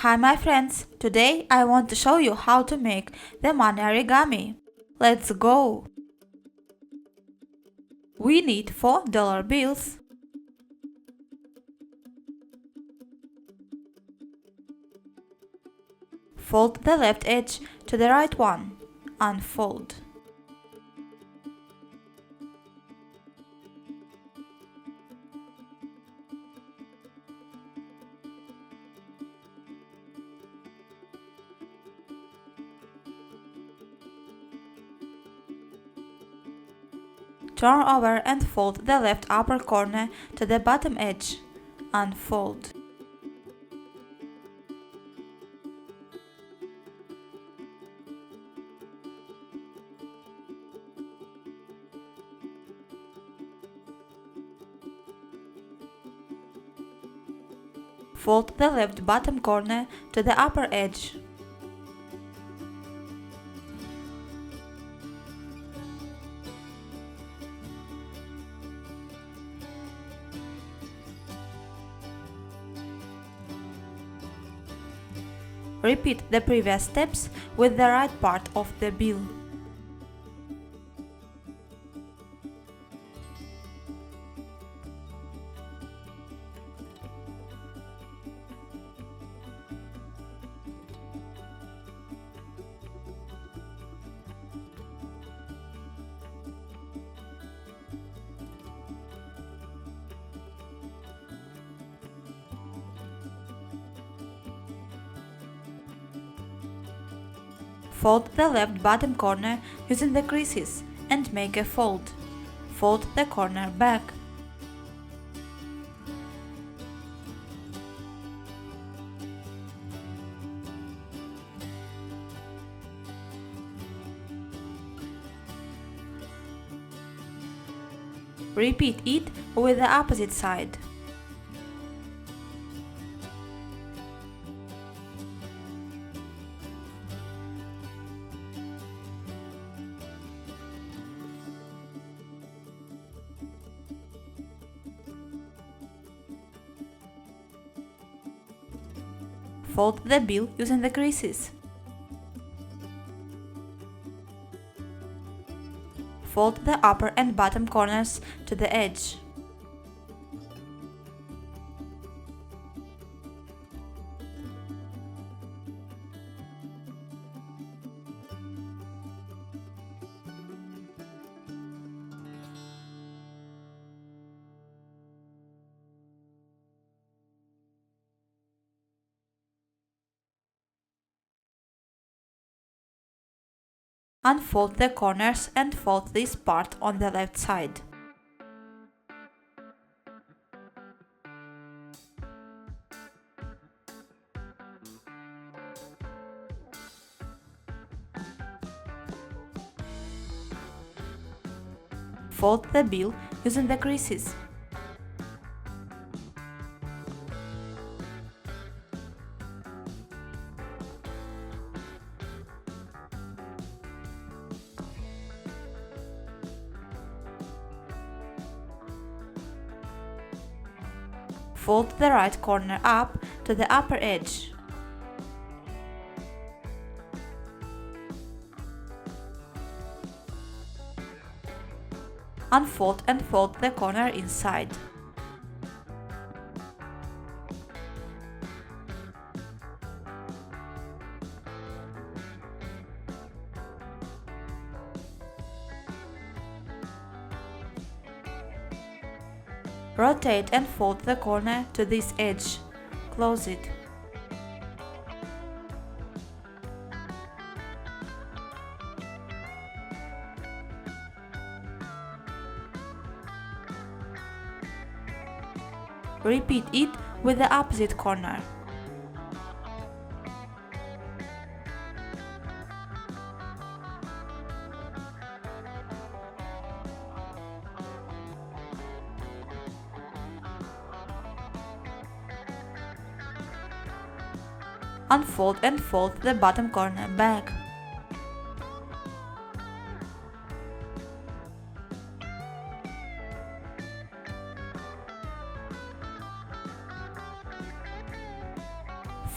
Hi my friends, today I want to show you how to make the money origami. Let's go! We need $4 bills. Fold the left edge to the right one. Unfold. Turn over and fold the left upper corner to the bottom edge. Unfold. Fold the left bottom corner to the upper edge. Repeat the previous steps with the right part of the bill. Fold the left bottom corner using the creases and make a fold. Fold the corner back. Repeat it with the opposite side. Fold the bill using the creases. Fold the upper and bottom corners to the edge. Unfold the corners and fold this part on the left side. Fold the bill using the creases. Fold the right corner up to the upper edge. Unfold and fold the corner inside. Rotate and fold the corner to this edge. Close it. Repeat it with the opposite corner. Unfold and fold the bottom corner back.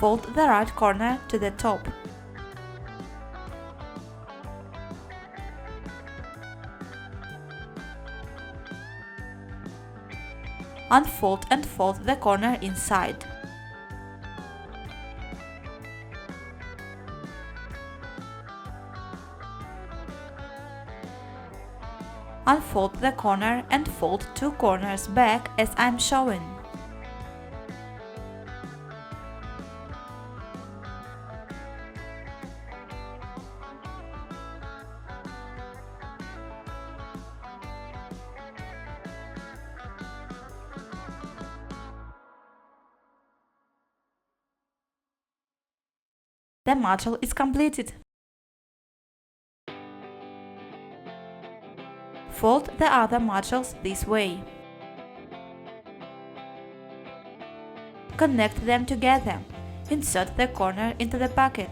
Fold the right corner to the top. Unfold and fold the corner inside. Unfold the corner and fold two corners back as I'm showing. The module is completed. Fold the other modules this way. Connect them together. Insert the corner into the pocket.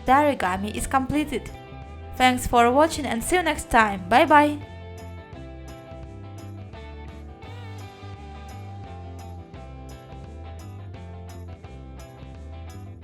The origami is completed. Thanks for watching and see you next time. Bye bye!